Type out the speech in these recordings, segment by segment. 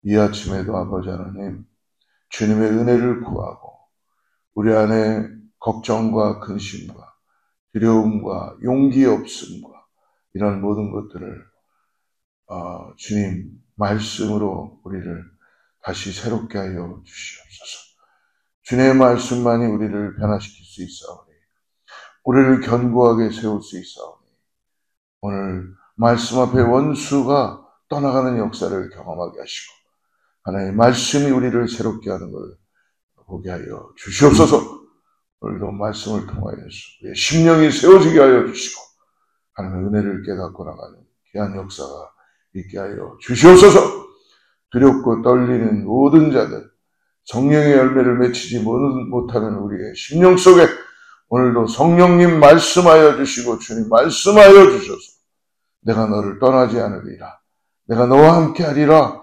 이 아침에도 아버지 하나님, 주님의 은혜를 구하고 우리 안에 걱정과 근심과 두려움과 용기 없음과 이런 모든 것들을 주님 말씀으로 우리를 다시 새롭게 하여 주시옵소서. 주님의 말씀만이 우리를 변화시킬 수 있사오니, 우리를 견고하게 세울 수 있사오니, 오늘 말씀 앞에 원수가 떠나가는 역사를 경험하게 하시고 하나님의 말씀이 우리를 새롭게 하는 걸 보게 하여 주시옵소서. 오늘도 말씀을 통하여서 우리의 심령이 세워지게 하여 주시고 하나님의 은혜를 깨닫고 나가는 귀한 역사가 있게 하여 주시옵소서. 두렵고 떨리는 모든 자들, 성령의 열매를 맺히지 못하는 우리의 심령 속에 오늘도 성령님 말씀하여 주시고 주님 말씀하여 주셔서 내가 너를 떠나지 않으리라, 내가 너와 함께 하리라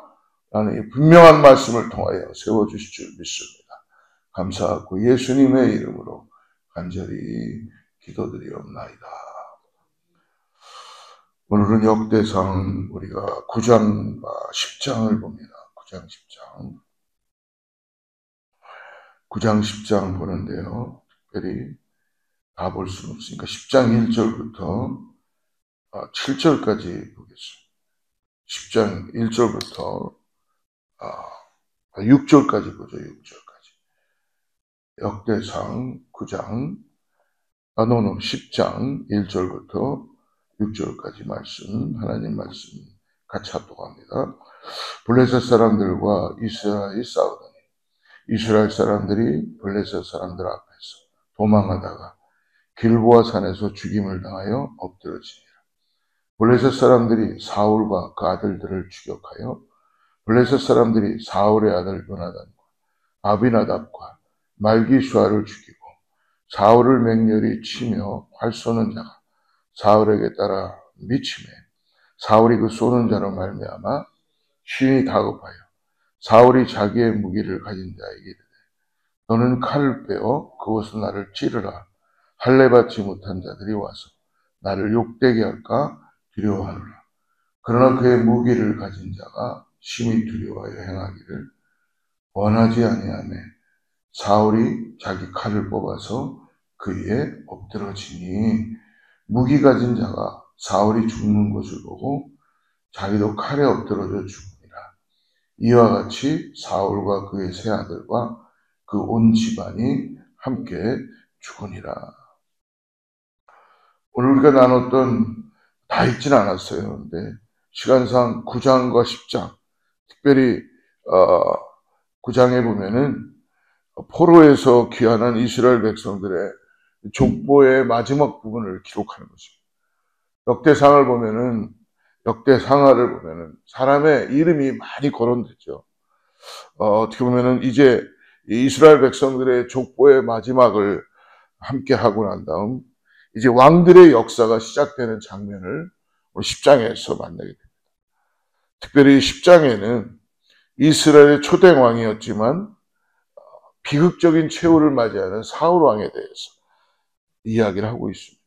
라는 이 분명한 말씀을 통하여 세워주실 줄 믿습니다. 감사하고 예수님의 이름으로 간절히 기도드리옵나이다. 오늘은 역대상 우리가 9장과 10장을 봅니다. 9장, 10장. 9장, 10장 보는데요. 특별히 다 볼 수는 없으니까 10장 1절부터 7절까지 보겠습니다. 10장 1절부터 6절까지 보죠. 6절까지. 역대상 9장, 10장 1절부터 6절까지 말씀, 하나님 말씀 같이 합독합니다. 블레셋 사람들과 이스라엘이 싸우더니 이스라엘 사람들이 블레셋 사람들 앞에서 도망하다가 길보아 산에서 죽임을 당하여 엎드러지니라. 블레셋 사람들이 사울과 그 아들들을 추격하여 블레셋 사람들이 사울의 아들 요나단과 아비나답과 말기수아를 죽이고 사울을 맹렬히 치며 활 쏘는 자가 사울에게 따라 미치매 사울이 그 쏘는 자로 말미암아 신이 다급하여 사울이 자기의 무기를 가진 자에게 이르되 너는 칼을 빼어 그것은 나를 찌르라. 할례 받지 못한 자들이 와서 나를 욕되게 할까 두려워하노라. 그러나 그의 무기를 가진 자가 심히 두려워하여 행하기를 원하지 아니하매 사울이 자기 칼을 뽑아서 그에 엎드러지니 무기 가진 자가 사울이 죽는 것을 보고 자기도 칼에 엎드러져 죽으니라. 이와 같이 사울과 그의 세 아들과 그 온 집안이 함께 죽으니라. 오늘 우리가 나눴던 다 읽진 않았어요. 근데 시간상 9장과 10장, 특별히 9장에 보면은 포로에서 귀환한 이스라엘 백성들의 족보의 마지막 부분을 기록하는 것입니다. 역대상을 보면은, 역대상하를 보면은 사람의 이름이 많이 거론되죠. 어떻게 보면은 이제 이스라엘 백성들의 족보의 마지막을 함께 하고 난 다음 이제 왕들의 역사가 시작되는 장면을 10장에서 만나게 됩니다. 특별히 10장에는 이스라엘의 초대 왕이었지만 비극적인 최후를 맞이하는 사울 왕에 대해서 이야기를 하고 있습니다.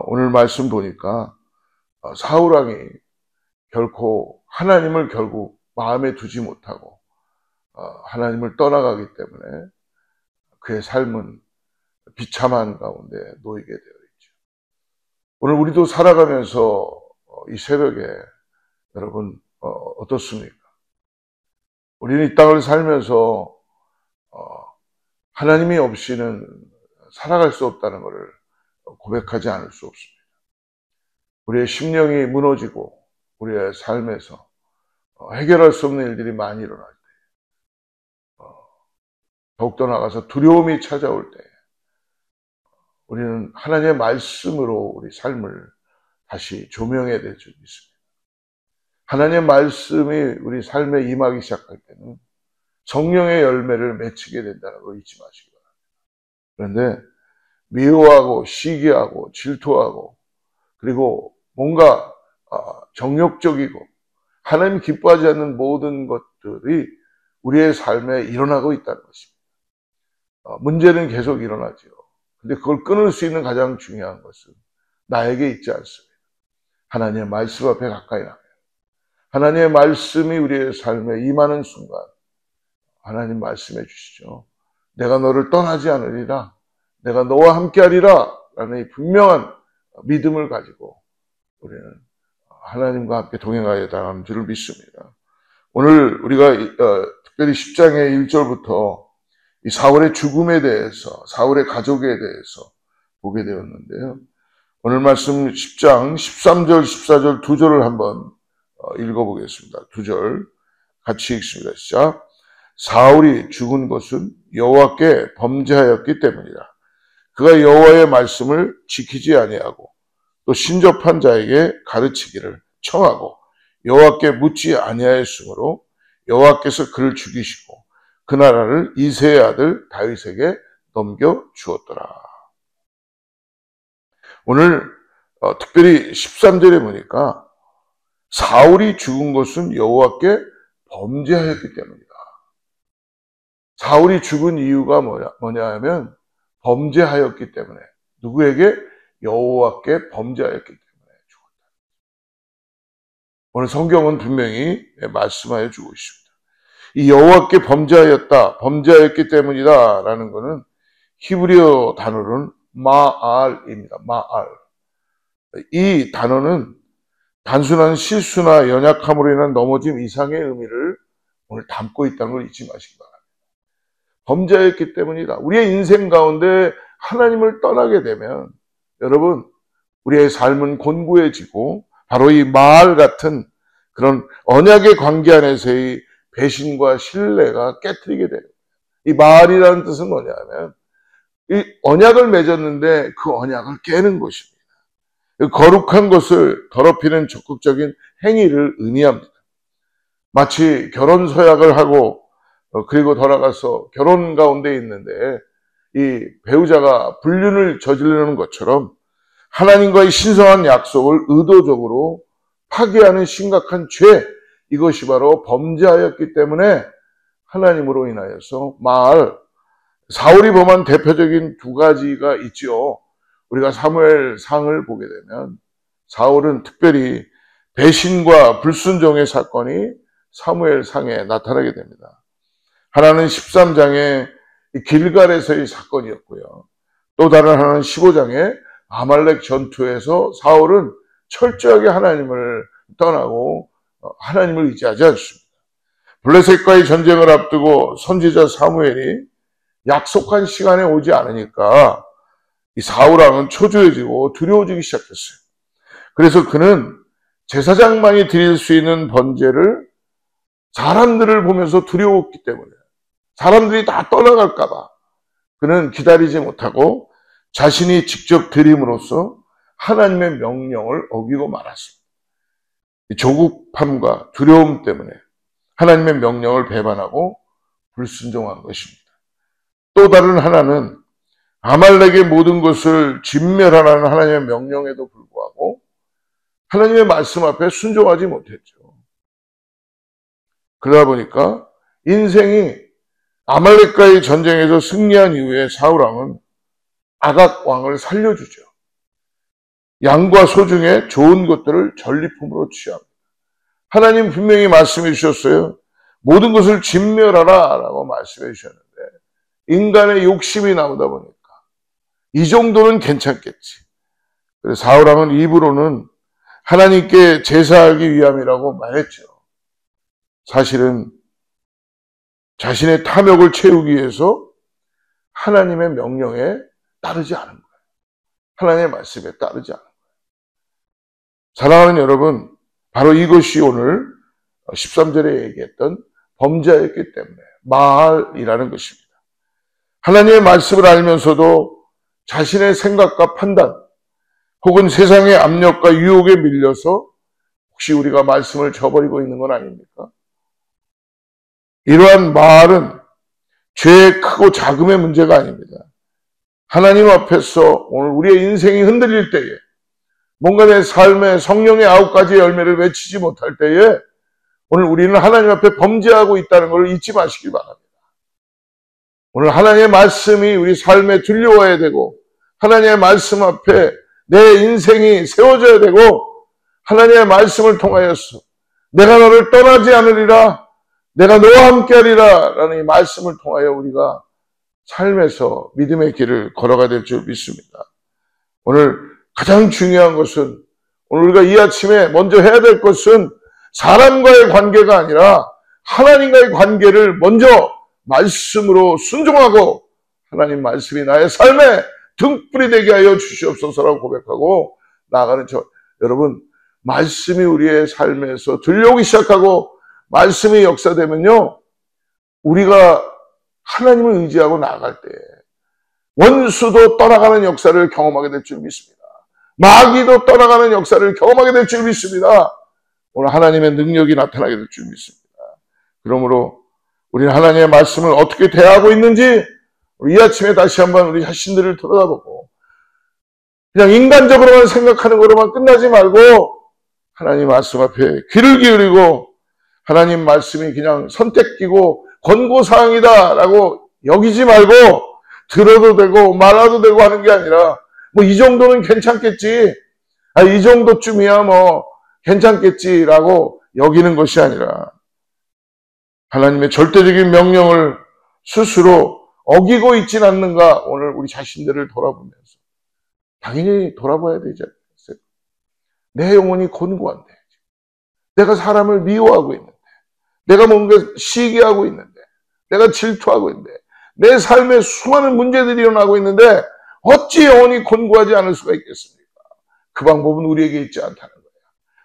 오늘 말씀 보니까 사울 왕이 결코 하나님을 결국 마음에 두지 못하고 하나님을 떠나가기 때문에 그의 삶은 비참한 가운데 놓이게 되어 있죠. 오늘 우리도 살아가면서 이 새벽에 여러분 어떻습니까? 우리는 이 땅을 살면서 하나님이 없이는 살아갈 수 없다는 것을 고백하지 않을 수 없습니다. 우리의 심령이 무너지고 우리의 삶에서 해결할 수 없는 일들이 많이 일어날 때, 더욱더 나아가서 두려움이 찾아올 때 우리는 하나님의 말씀으로 우리 삶을 다시 조명해야 될 줄 믿습니다. 하나님의 말씀이 우리 삶에 임하기 시작할 때는 성령의 열매를 맺히게 된다는 걸 잊지 마시기 바랍니다. 그런데 미워하고 시기하고 질투하고 그리고 뭔가 정욕적이고 하나님 기뻐하지 않는 모든 것들이 우리의 삶에 일어나고 있다는 것입니다. 문제는 계속 일어나죠. 근데 그걸 끊을 수 있는 가장 중요한 것은 나에게 있지 않습니다. 하나님의 말씀 앞에 가까이 나가요. 하나님의 말씀이 우리의 삶에 임하는 순간 하나님 말씀해 주시죠. 내가 너를 떠나지 않으리라. 내가 너와 함께하리라. 라는 이 분명한 믿음을 가지고 우리는 하나님과 함께 동행하여 나가는 줄을 믿습니다. 오늘 우리가 특별히 10장의 1절부터 이 사울의 죽음에 대해서, 사울의 가족에 대해서 보게 되었는데요. 오늘 말씀 10장 13절, 14절 두 절을 한번 읽어보겠습니다. 두 절 같이 읽습니다. 시작. 사울이 죽은 것은 여호와께 범죄하였기 때문이라. 그가 여호와의 말씀을 지키지 아니하고 또 신접한 자에게 가르치기를 청하고 여호와께 묻지 아니하였으므로 여호와께서 그를 죽이시고 그 나라를 이새의 아들 다윗에게 넘겨 주었더라. 오늘 특별히 13절에 보니까 사울이 죽은 것은 여호와께 범죄하였기 때문이다. 사울이 죽은 이유가 뭐냐 하면 범죄하였기 때문에, 누구에게? 여호와께 범죄하였기 때문에 죽었다. 오늘 성경은 분명히 말씀하여 주고 있습니다. 이 여호와께 범죄하였기 때문이다 라는 것은 히브리어 단어는 마알입니다. 마알. 이 단어는 단순한 실수나 연약함으로 인한 넘어짐 이상의 의미를 오늘 담고 있다는 걸 잊지 마시기 바랍니다. 범죄했기 때문이다. 우리의 인생 가운데 하나님을 떠나게 되면 여러분, 우리의 삶은 곤고해지고 바로 이 마알 같은 그런 언약의 관계 안에서의 배신과 신뢰가 깨트리게 돼요. 이 마알이라는 뜻은 뭐냐면 이 언약을 맺었는데 그 언약을 깨는 것입니다. 거룩한 것을 더럽히는 적극적인 행위를 의미합니다. 마치 결혼 서약을 하고 그리고 돌아가서 결혼 가운데 있는데 이 배우자가 불륜을 저지르는 것처럼 하나님과의 신성한 약속을 의도적으로 파기하는 심각한 죄, 이것이 바로 범죄하였기 때문에 하나님으로 인하여서 사울이 범한 대표적인 두 가지가 있죠. 우리가 사무엘상을 보게 되면 사울은 특별히 배신과 불순종의 사건이 사무엘상에 나타나게 됩니다. 하나는 13장의 길갈에서의 사건이었고요. 또 다른 하나는 15장의 아말렉 전투에서 사울은 철저하게 하나님을 떠나고 하나님을 의지하지 않습니다. 블레셋과의 전쟁을 앞두고 선지자 사무엘이 약속한 시간에 오지 않으니까 이 사울 왕은 초조해지고 두려워지기 시작했어요. 그래서 그는 제사장만이 드릴 수 있는 번제를 사람들을 보면서 두려웠기 때문에, 사람들이 다 떠나갈까 봐 그는 기다리지 못하고 자신이 직접 드림으로써 하나님의 명령을 어기고 말았습니다. 조급함과 두려움 때문에 하나님의 명령을 배반하고 불순종한 것입니다. 또 다른 하나는 아말렉의 모든 것을 진멸하라는 하나님의 명령에도 불구하고 하나님의 말씀 앞에 순종하지 못했죠. 그러다 보니까 인생이 아말렉과의 전쟁에서 승리한 이후에 사울 왕은 아각 왕을 살려주죠. 양과 소 중에 좋은 것들을 전리품으로 취합니다. 하나님 분명히 말씀해 주셨어요. 모든 것을 진멸하라 라고 말씀해 주셨는데 인간의 욕심이 나오다 보니까 이 정도는 괜찮겠지. 그래서 사울 왕은 입으로는 하나님께 제사하기 위함이라고 말했죠. 사실은 자신의 탐욕을 채우기 위해서 하나님의 명령에 따르지 않은 거예요. 하나님의 말씀에 따르지 않은 거예요. 사랑하는 여러분, 바로 이것이 오늘 13절에 얘기했던 범죄였기 때문에 마알이라는 것입니다. 하나님의 말씀을 알면서도 자신의 생각과 판단 혹은 세상의 압력과 유혹에 밀려서 혹시 우리가 말씀을 저버리고 있는 건 아닙니까? 이러한 마알은 죄의 크고 작음의 문제가 아닙니다. 하나님 앞에서 오늘 우리의 인생이 흔들릴 때에 뭔가 내 삶에 성령의 9가지 열매를 맺히지 못할 때에 오늘 우리는 하나님 앞에 범죄하고 있다는 걸 잊지 마시기 바랍니다. 오늘 하나님의 말씀이 우리 삶에 들려와야 되고 하나님의 말씀 앞에 내 인생이 세워져야 되고 하나님의 말씀을 통하여서 내가 너를 떠나지 않으리라, 내가 너와 함께하리라 라는 이 말씀을 통하여 우리가 삶에서 믿음의 길을 걸어가야 될 줄 믿습니다. 오늘 가장 중요한 것은, 오늘 우리가 이 아침에 먼저 해야 될 것은 사람과의 관계가 아니라 하나님과의 관계를 먼저 말씀으로 순종하고, 하나님 말씀이 나의 삶에 등불이 되게 하여 주시옵소서라고 고백하고 나아가는 여러분, 말씀이 우리의 삶에서 들려오기 시작하고 말씀이 역사되면요, 우리가 하나님을 의지하고 나아갈 때 원수도 떠나가는 역사를 경험하게 될 줄 믿습니다. 마귀도 떠나가는 역사를 경험하게 될 줄 믿습니다. 오늘 하나님의 능력이 나타나게 될 줄 믿습니다. 그러므로 우리는 하나님의 말씀을 어떻게 대하고 있는지 우리 이 아침에 다시 한번 우리 자신들을 들여다보고, 그냥 인간적으로만 생각하는 것으로만 끝나지 말고 하나님 말씀 앞에 귀를 기울이고, 하나님 말씀이 그냥 선택기고 권고사항이다라고 여기지 말고, 들어도 되고 말아도 되고 하는 게 아니라 뭐 이 정도는 괜찮겠지, 이 정도쯤이야 뭐 괜찮겠지라고 여기는 것이 아니라 하나님의 절대적인 명령을 스스로 어기고 있진 않는가, 오늘 우리 자신들을 돌아보면서 당연히 돌아봐야 되지 않겠어요? 내 영혼이 곤고한데, 내가 사람을 미워하고 있는데, 내가 뭔가 시기하고 있는데, 내가 질투하고 있는데, 내 삶에 수많은 문제들이 일어나고 있는데 어찌 영혼이 곤고하지 않을 수가 있겠습니까? 그 방법은 우리에게 있지 않다는 거예요.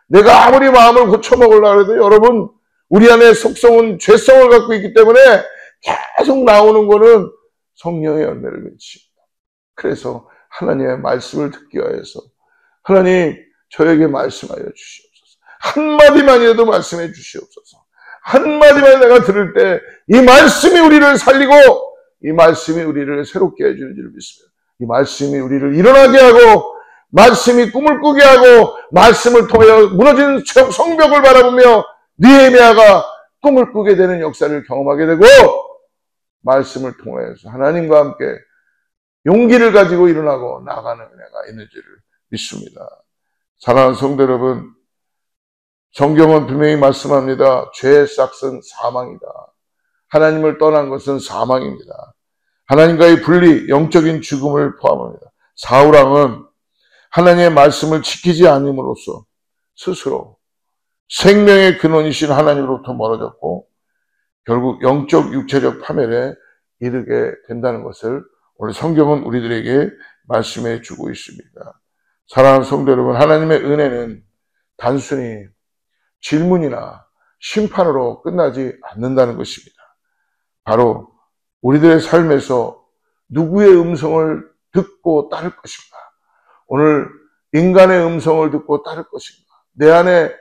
내가 아무리 마음을 고쳐먹으려고 해도 여러분, 우리 안에 속성은 죄성을 갖고 있기 때문에 계속 나오는 거는 성령의 열매를 맺습니다. 그래서 하나님의 말씀을 듣기 위해서, 하나님 저에게 말씀하여 주시옵소서, 한마디만이라도 말씀해 주시옵소서. 한마디만 내가 들을 때 이 말씀이 우리를 살리고 이 말씀이 우리를 새롭게 해주는 줄 믿습니다. 이 말씀이 우리를 일어나게 하고, 말씀이 꿈을 꾸게 하고, 말씀을 통하여 무너진 성벽을 바라보며 느헤미야가 꿈을 꾸게 되는 역사를 경험하게 되고, 말씀을 통해서 하나님과 함께 용기를 가지고 일어나고 나가는 은혜가 있는 줄을 믿습니다. 사랑하는 성도 여러분, 성경은 분명히 말씀합니다. 죄의 싹은 사망이다. 하나님을 떠난 것은 사망입니다. 하나님과의 분리, 영적인 죽음을 포함합니다. 사울왕은 하나님의 말씀을 지키지 않음으로써 스스로 생명의 근원이신 하나님으로부터 멀어졌고 결국 영적 육체적 파멸에 이르게 된다는 것을 오늘 성경은 우리들에게 말씀해 주고 있습니다. 사랑하는 성도 여러분, 하나님의 은혜는 단순히 질문이나 심판으로 끝나지 않는다는 것입니다. 바로 우리들의 삶에서 누구의 음성을 듣고 따를 것인가? 오늘 인간의 음성을 듣고 따를 것인가? 내 안에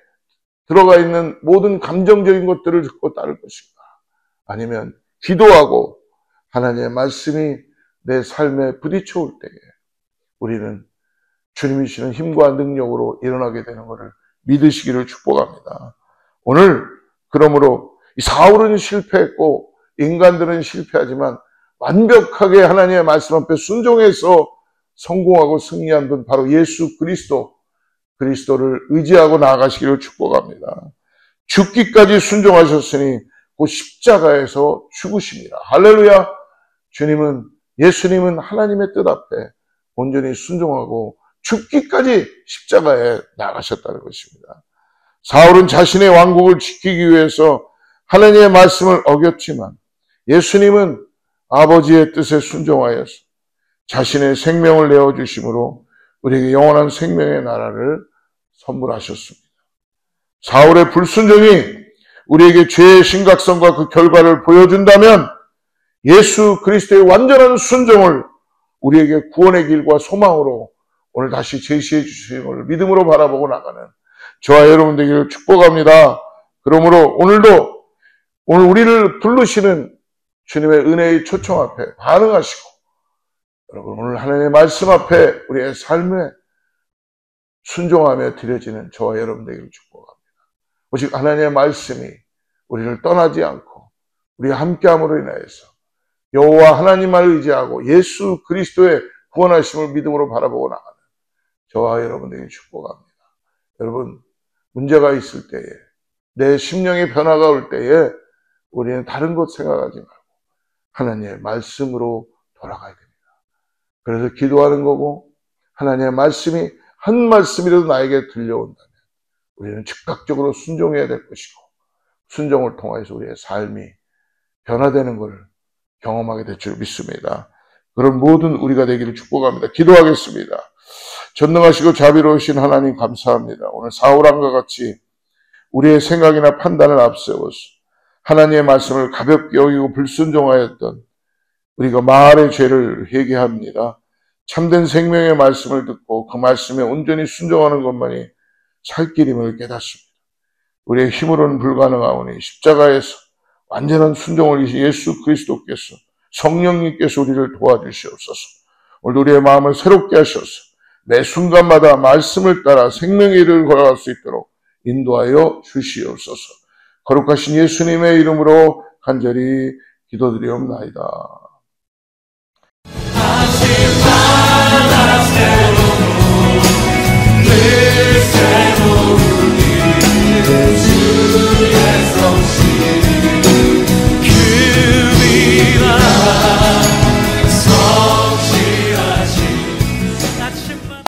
들어가 있는 모든 감정적인 것들을 듣고 따를 것인가? 아니면 기도하고 하나님의 말씀이 내 삶에 부딪혀올 때에 우리는 주님이 주시는 힘과 능력으로 일어나게 되는 것을 믿으시기를 축복합니다. 오늘 그러므로 이 사울은 실패했고 인간들은 실패하지만 완벽하게 하나님의 말씀 앞에 순종해서 성공하고 승리한 분 바로 예수 그리스도를 의지하고 나아가시기를 축복합니다. 죽기까지 순종하셨으니 그 십자가에서 죽으십니다. 할렐루야. 예수님은 하나님의 뜻 앞에 온전히 순종하고 죽기까지 십자가에 나가셨다는 것입니다. 사울은 자신의 왕국을 지키기 위해서 하나님의 말씀을 어겼지만 예수님은 아버지의 뜻에 순종하여서 자신의 생명을 내어주심으로 우리에게 영원한 생명의 나라를 선물하셨습니다. 사울의 불순종이 우리에게 죄의 심각성과 그 결과를 보여준다면 예수 그리스도의 완전한 순종을 우리에게 구원의 길과 소망으로 오늘 다시 제시해 주심을 믿음으로 바라보고 나가는 저와 여러분 되기를 축복합니다. 그러므로 오늘 우리를 부르시는 주님의 은혜의 초청 앞에 반응하시고 여러분 오늘 하나님의 말씀 앞에 우리의 삶에 순종하며 드려지는 저와 여러분 되기를 축복합니다. 오직 하나님의 말씀이 우리를 떠나지 않고 우리와 함께함으로 인하여서 여호와 하나님만을 의지하고 예수 그리스도의 구원하심을 믿음으로 바라보고 나가는 저와 여러분 되기를 축복합니다. 여러분 문제가 있을 때에 내 심령의 변화가 올 때에 우리는 다른 것 생각하지 말고 하나님의 말씀으로 돌아가야 됩니다. 그래서 기도하는 거고, 하나님의 말씀이 한 말씀이라도 나에게 들려온다면 우리는 즉각적으로 순종해야 될 것이고, 순종을 통해서 우리의 삶이 변화되는 것을 경험하게 될 줄 믿습니다. 그런 모든 우리가 되기를 축복합니다. 기도하겠습니다. 전능하시고 자비로우신 하나님 감사합니다. 오늘 사울왕과 같이 우리의 생각이나 판단을 앞세워서 하나님의 말씀을 가볍게 여기고 불순종하였던 우리가 마을의 죄를 회개합니다. 참된 생명의 말씀을 듣고 그 말씀에 온전히 순종하는 것만이 살 길임을 깨닫습니다. 우리의 힘으로는 불가능하오니 십자가에서 완전한 순종을 예수 그리스도께서 성령님께서 우리를 도와주시옵소서. 오늘 우리의 마음을 새롭게 하셔서 매 순간마다 말씀을 따라 생명의 일을 걸어갈 수 있도록 인도하여 주시옵소서. 거룩하신 예수님의 이름으로 간절히 기도드리옵나이다. 다시 바라 세우고